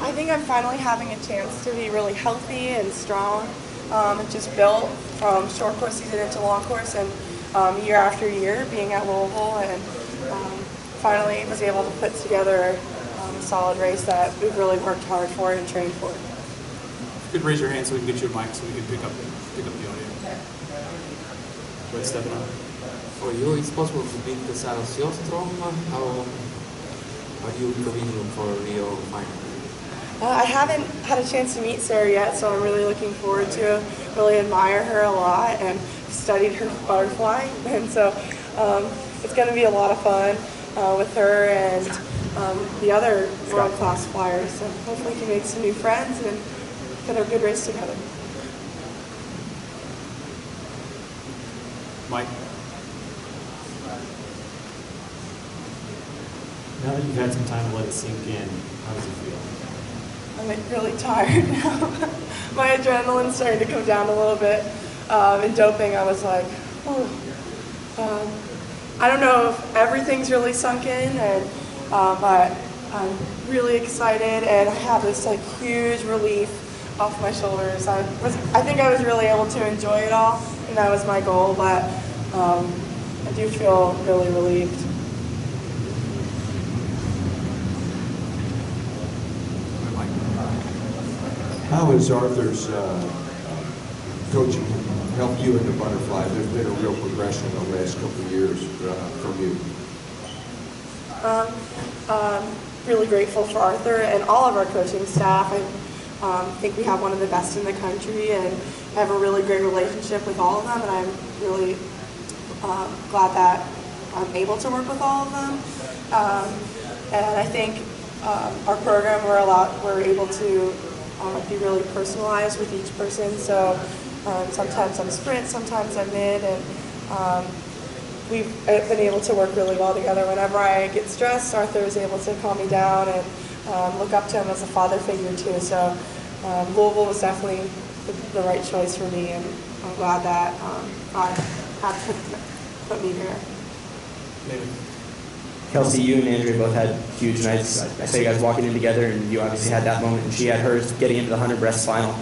I think I'm finally having a chance to be really healthy and strong. Just built from short course season into long course, and year after year being at Louisville, and finally was able to put together a solid race that we've really worked hard for and trained for. If you could raise your hand so we can get you a mic so we can pick up the audio. Go ahead, Stefano. For you, it's possible to beat the Sarah Sjostrom. How are you preparing for Rio final? I haven't had a chance to meet Sarah yet, so I'm really looking forward to it. Really admire her a lot and studied her butterfly, and so it's going to be a lot of fun with her and the other world-class flyers. So hopefully we can make some new friends and put a good race together. Mike? Now that you've had some time to let it sink in, how does it feel? I'm really tired now. My adrenaline's starting to come down a little bit. In doping, I was like, oh. I don't know if everything's really sunk in, and but I'm really excited, and I have this like huge relief off my shoulders. I think I was really able to enjoy it all, and that was my goal. But I do feel really relieved. How has Arthur's coaching helped you in the butterfly? There's been a real progression in the last couple of years from you. Really grateful for Arthur and all of our coaching staff. I think we have one of the best in the country, and I have a really great relationship with all of them, and I'm really glad that I'm able to work with all of them. And I think our program, we're able to be really personalized with each person. So sometimes I'm sprint, sometimes I'm mid, and we've been able to work really well together. Whenever I get stressed, Arthur is able to calm me down, and look up to him as a father figure too. So Louisville was definitely the right choice for me, and I'm glad that God had put me here. David? Kelsi, you and Andrea both had huge nights. I saw you guys walking in together, and you obviously had that moment, and she had hers getting into the 100 breast final.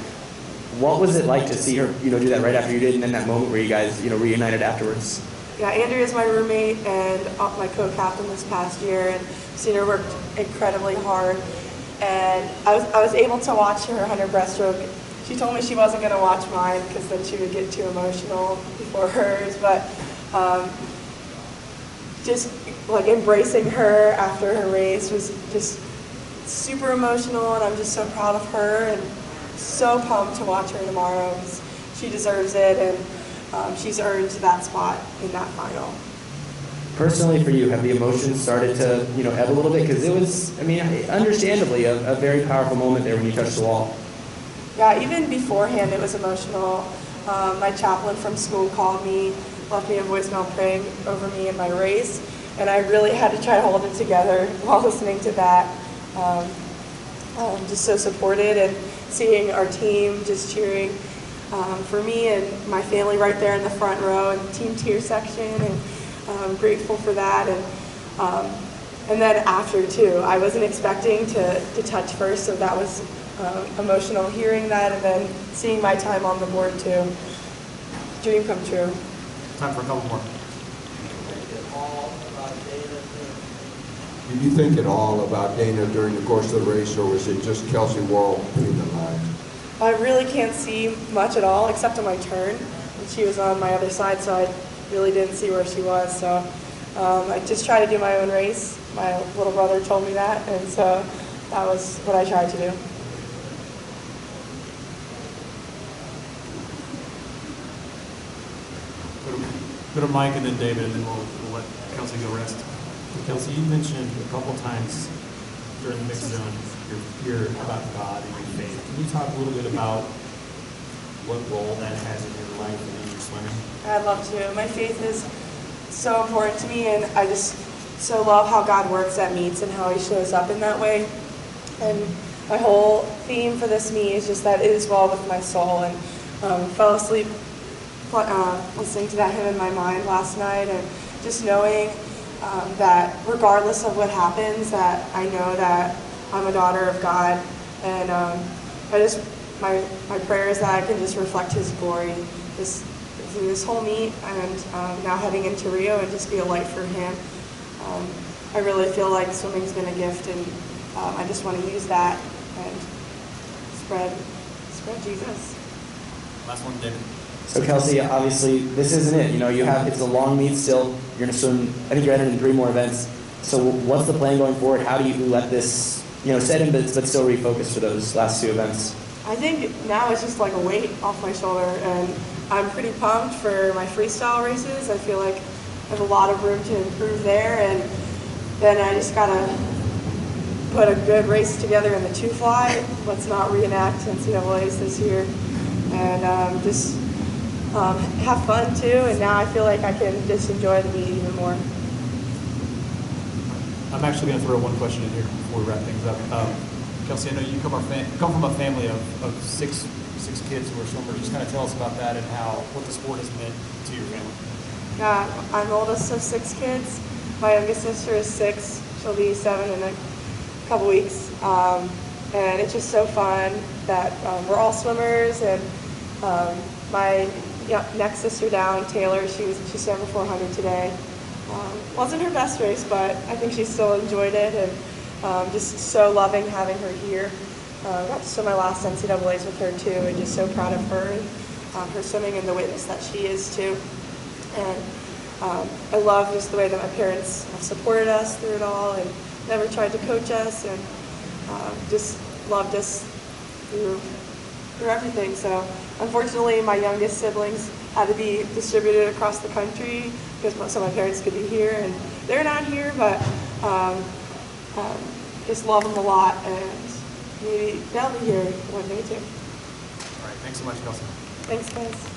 What was it like to see her, do that right after you did, and then that moment where you guys, reunited afterwards? Yeah, Andrea's my roommate and my co-captain this past year, and seen her work incredibly hard. And I was able to watch her 100 breaststroke. She told me she wasn't going to watch mine because then she would get too emotional before hers, but just like embracing her after her race was just super emotional, and I'm just so proud of her and so pumped to watch her tomorrow. She deserves it, and she's earned that spot in that final. Personally for you, have the emotions started to ebb a little bit? Because it was, understandably a very powerful moment there when you touched the wall. Yeah, even beforehand it was emotional. My chaplain from school called me, left me a voicemail praying over me in my race, and I really had to try to hold it together while listening to that. Just so supported, and seeing our team just cheering for me and my family right there in the front row and team tier section, and I'm grateful for that. And then after too, I wasn't expecting to touch first, so that was emotional hearing that, and then seeing my time on the board too. Dream come true. Time for a couple more. Did you think at all about Dana during the course of the race, or was it just Kelsi Worrell between the lines? I really can't see much at all except on my turn, and she was on my other side, so I really didn't see where she was. So I just tried to do my own race. My little brother told me that, and so that was what I tried to do. Go to Mike and then David, and then we'll let Kelsi go rest. Kelsi, you mentioned a couple times during the mixed zone you're about God and your faith. Can you talk a little bit about what role that has in your life and in your swimming? I'd love to. My faith is so important to me, and I just so love how God works at meets and how he shows up in that way. And my whole theme for this meet is just that it is well with my soul, and fell asleep listening to that hymn in my mind last night, and just knowing that regardless of what happens, that I know that I'm a daughter of God, And my prayer is that I can just reflect His glory through this whole meet, and now heading into Rio, and just be a light for Him. I really feel like swimming's been a gift, and I just want to use that and spread Jesus. Last one, David. So Kelsi, obviously this isn't it. It's a long meet still. You're gonna swim. I think you're entering 3 more events. So what's the plan going forward? How do you let this, set in, but still refocus for those last 2 events? I think now it's just like a weight off my shoulder, and I'm pretty pumped for my freestyle races. I feel like I have a lot of room to improve there, and then I just gotta put a good race together in the 2-fly. Let's not reenact NCAA's this year, and just have fun too. And now I feel like I can just enjoy the meet even more. I'm actually going to throw one question in here before we wrap things up. Kelsi, I know you come from a family of six kids who are swimmers. Just kind of tell us about that and what the sport has meant to your family. Yeah, I'm the oldest of 6 kids. My youngest sister is 6. She'll be 7 in a couple weeks. And it's just so fun that we're all swimmers. And my next sister down, Taylor, she swam the 400 today. Wasn't her best race, but I think she still enjoyed it, and just so loving having her here. Got to swim my last NCAA's with her too, and just so proud of her and her swimming and the witness that she is too. And I love just the way that my parents have supported us through it all and never tried to coach us, and just loved us through everything. So unfortunately, my youngest siblings had to be distributed across the country because some of my parents could be here, and they're not here, but just love them a lot, and maybe they'll be here one day too. All right, thanks so much, Kelsi. Thanks, guys.